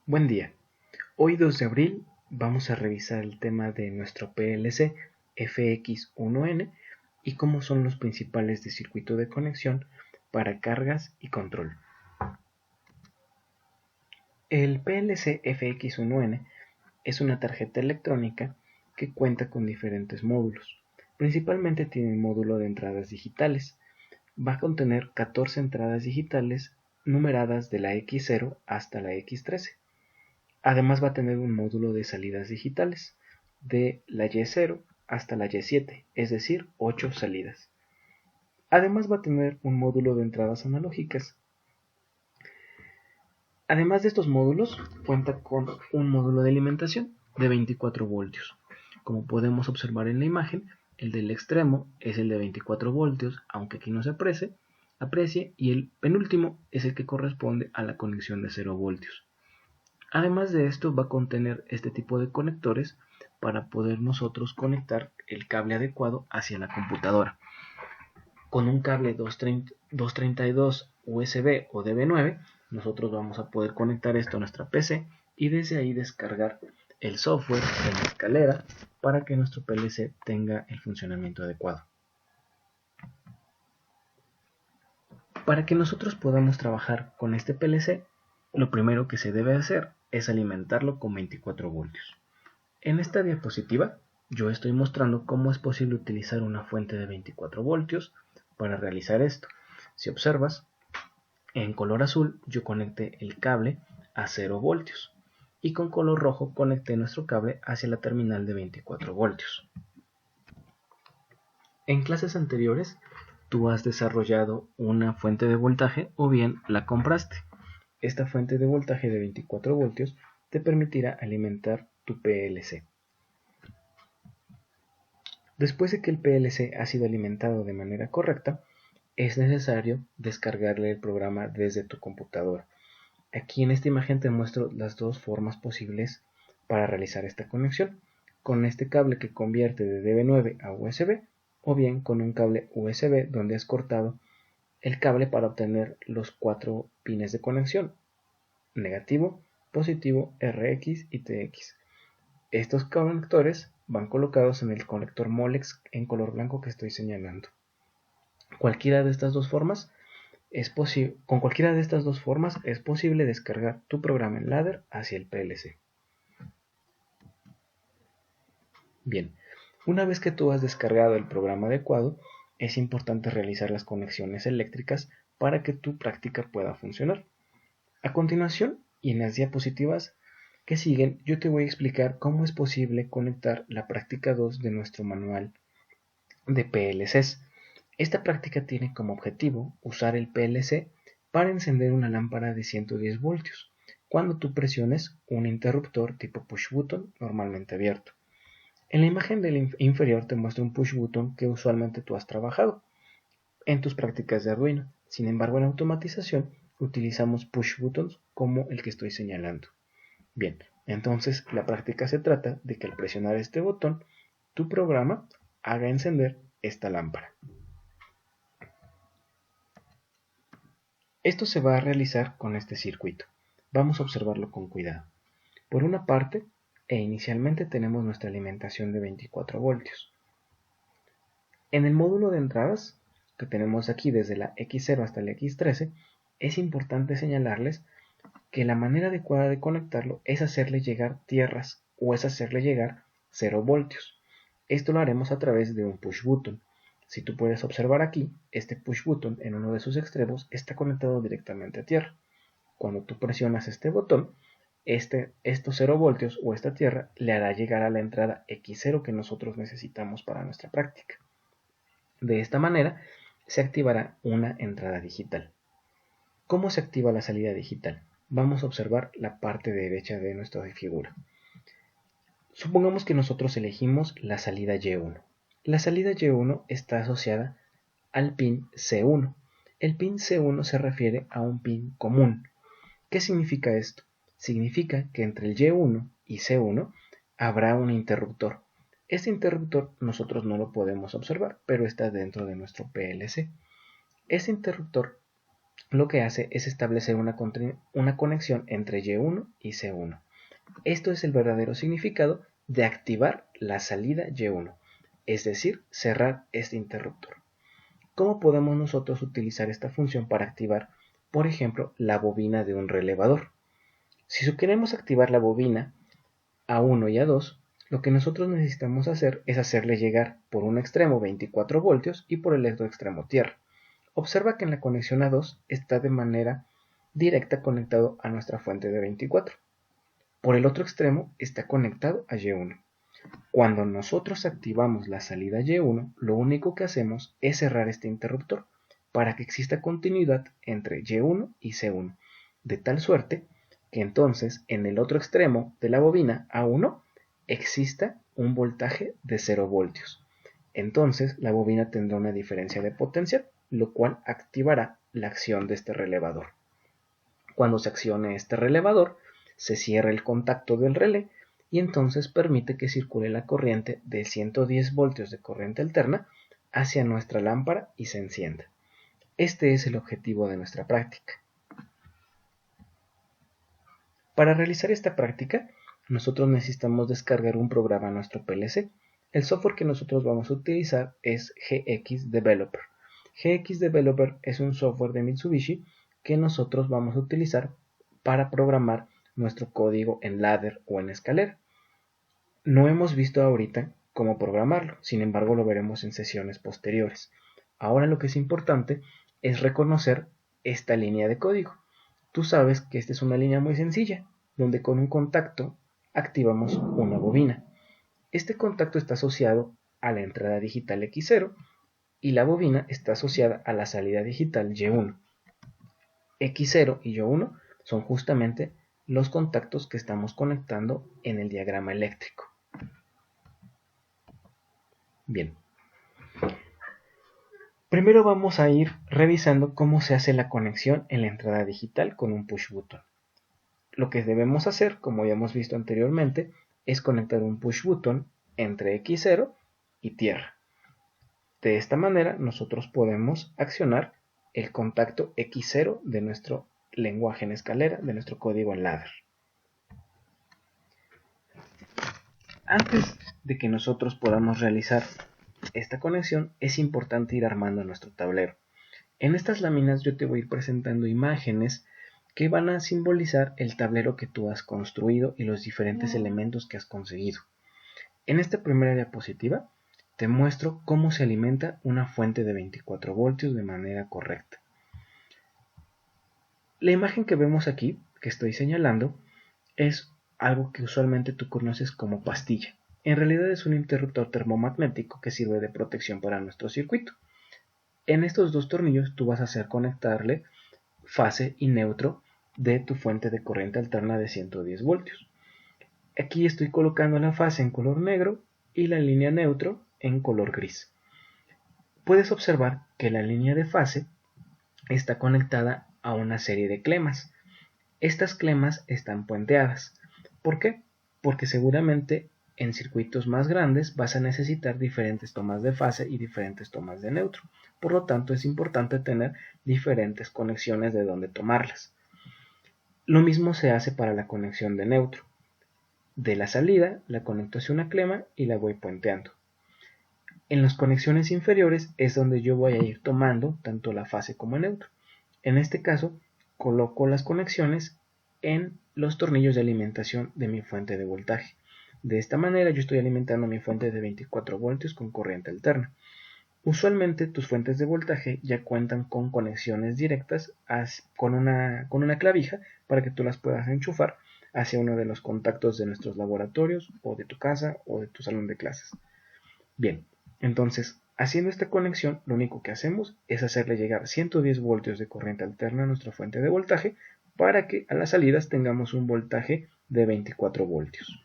Buen día. Hoy 2 de abril vamos a revisar el tema de nuestro PLC FX1N y cómo son los principales de circuito de conexión para cargas y control. El PLC FX1N es una tarjeta electrónica que cuenta con diferentes módulos. Principalmente tiene un módulo de entradas digitales. Va a contener 14 entradas digitales numeradas de la X0 hasta la X13. Además va a tener un módulo de salidas digitales, de la Y0 hasta la Y7, es decir, 8 salidas. Además va a tener un módulo de entradas analógicas. Además de estos módulos, cuenta con un módulo de alimentación de 24 voltios. Como podemos observar en la imagen, el del extremo es el de 24 voltios, aunque aquí no se aprecie, y el penúltimo es el que corresponde a la conexión de 0 voltios. Además de esto, va a contener este tipo de conectores para poder nosotros conectar el cable adecuado hacia la computadora. Con un cable 232 USB o DB9, nosotros vamos a poder conectar esto a nuestra PC y desde ahí descargar el software en la escalera para que nuestro PLC tenga el funcionamiento adecuado. Para que nosotros podamos trabajar con este PLC, lo primero que se debe hacer es alimentarlo con 24 voltios. En esta diapositiva yo estoy mostrando cómo es posible utilizar una fuente de 24 voltios para realizar esto. Si observas, en color azul yo conecté el cable a 0 voltios y con color rojo conecté nuestro cable hacia la terminal de 24 voltios. En clases anteriores tú has desarrollado una fuente de voltaje o bien la compraste. Esta fuente de voltaje de 24 voltios te permitirá alimentar tu PLC. Después de que el PLC ha sido alimentado de manera correcta, es necesario descargarle el programa desde tu computadora. Aquí en esta imagen te muestro las dos formas posibles para realizar esta conexión, con este cable que convierte de DB9 a USB o bien con un cable USB donde has cortado el cable para obtener los 4 pines de conexión, negativo, positivo, RX y TX. Estos conectores van colocados en el conector Molex en color blanco que estoy señalando. Con cualquiera de estas dos formas es posible descargar tu programa en ladder hacia el PLC. Bien, una vez que tú has descargado el programa adecuado, es importante realizar las conexiones eléctricas para que tu práctica pueda funcionar. A continuación, y en las diapositivas que siguen, yo te voy a explicar cómo es posible conectar la práctica 2 de nuestro manual de PLCs. Esta práctica tiene como objetivo usar el PLC para encender una lámpara de 110 voltios cuando tú presiones un interruptor tipo push button normalmente abierto. En la imagen del inferior te muestro un push button que usualmente tú has trabajado en tus prácticas de Arduino. Sin embargo, en automatización utilizamos push buttons como el que estoy señalando. Bien, entonces la práctica se trata de que al presionar este botón, tu programa haga encender esta lámpara. Esto se va a realizar con este circuito. Vamos a observarlo con cuidado. Por una parte, inicialmente tenemos nuestra alimentación de 24 voltios. En el módulo de entradas, que tenemos aquí desde la X0 hasta la X13, es importante señalarles que la manera adecuada de conectarlo es hacerle llegar tierras o es hacerle llegar 0 voltios. Esto lo haremos a través de un push button. Si tú puedes observar aquí, este push button en uno de sus extremos está conectado directamente a tierra. Cuando tú presionas este botón, estos 0 voltios o esta tierra le hará llegar a la entrada X0 que nosotros necesitamos para nuestra práctica. De esta manera se activará una entrada digital. ¿Cómo se activa la salida digital? Vamos a observar la parte derecha de nuestra figura. Supongamos que nosotros elegimos la salida Y1. La salida Y1 está asociada al pin C1. El pin C1 se refiere a un pin común. ¿Qué significa esto? Significa que entre el Y1 y C1 habrá un interruptor. Este interruptor nosotros no lo podemos observar, pero está dentro de nuestro PLC. Este interruptor lo que hace es establecer una conexión entre Y1 y C1. Esto es el verdadero significado de activar la salida Y1, es decir, cerrar este interruptor. ¿Cómo podemos nosotros utilizar esta función para activar, por ejemplo, la bobina de un relevador? Si queremos activar la bobina A1 y A2, lo que nosotros necesitamos hacer es hacerle llegar por un extremo 24 voltios y por el otro extremo tierra. Observa que en la conexión A2 está de manera directa conectado a nuestra fuente de 24. Por el otro extremo está conectado a Y1. Cuando nosotros activamos la salida Y1, lo único que hacemos es cerrar este interruptor para que exista continuidad entre Y1 y C1, de tal suerte que entonces en el otro extremo de la bobina A1 exista un voltaje de 0 voltios. Entonces la bobina tendrá una diferencia de potencial, lo cual activará la acción de este relevador. Cuando se accione este relevador, se cierra el contacto del relé y entonces permite que circule la corriente de 110 voltios de corriente alterna hacia nuestra lámpara y se encienda. Este es el objetivo de nuestra práctica. Para realizar esta práctica, nosotros necesitamos descargar un programa a nuestro PLC. El software que nosotros vamos a utilizar es GX Developer. GX Developer es un software de Mitsubishi que nosotros vamos a utilizar para programar nuestro código en ladder o en escalera. No hemos visto ahorita cómo programarlo, sin embargo lo veremos en sesiones posteriores. Ahora lo que es importante es reconocer esta línea de código. Tú sabes que esta es una línea muy sencilla, donde con un contacto activamos una bobina. Este contacto está asociado a la entrada digital X0 y la bobina está asociada a la salida digital Y1. X0 y Y1 son justamente los contactos que estamos conectando en el diagrama eléctrico. Bien. Primero vamos a ir revisando cómo se hace la conexión en la entrada digital con un push button. Lo que debemos hacer, como ya hemos visto anteriormente, es conectar un push button entre X0 y tierra. De esta manera nosotros podemos accionar el contacto X0 de nuestro lenguaje en escalera, de nuestro código en ladder. Antes de que nosotros podamos realizar esta conexión, es importante ir armando nuestro tablero. En estas láminas yo te voy a ir presentando imágenes que van a simbolizar el tablero que tú has construido y los diferentes elementos que has conseguido. En esta primera diapositiva te muestro cómo se alimenta una fuente de 24 voltios de manera correcta. La imagen que vemos aquí, que estoy señalando, es algo que usualmente tú conoces como pastilla. En realidad es un interruptor termomagnético que sirve de protección para nuestro circuito. En estos dos tornillos tú vas a hacer conectarle fase y neutro de tu fuente de corriente alterna de 110 voltios. Aquí estoy colocando la fase en color negro y la línea neutro en color gris. Puedes observar que la línea de fase está conectada a una serie de clemas. Estas clemas están puenteadas. ¿Por qué? Porque seguramente en circuitos más grandes vas a necesitar diferentes tomas de fase y diferentes tomas de neutro. Por lo tanto, es importante tener diferentes conexiones de donde tomarlas. Lo mismo se hace para la conexión de neutro. De la salida la conecto hacia una clema y la voy puenteando. En las conexiones inferiores es donde yo voy a ir tomando tanto la fase como el neutro. En este caso, coloco las conexiones en los tornillos de alimentación de mi fuente de voltaje. De esta manera yo estoy alimentando mi fuente de 24 voltios con corriente alterna. Usualmente tus fuentes de voltaje ya cuentan con conexiones directas con una clavija para que tú las puedas enchufar hacia uno de los contactos de nuestros laboratorios o de tu casa o de tu salón de clases. Bien, entonces haciendo esta conexión lo único que hacemos es hacerle llegar 110 voltios de corriente alterna a nuestra fuente de voltaje para que a las salidas tengamos un voltaje de 24 voltios.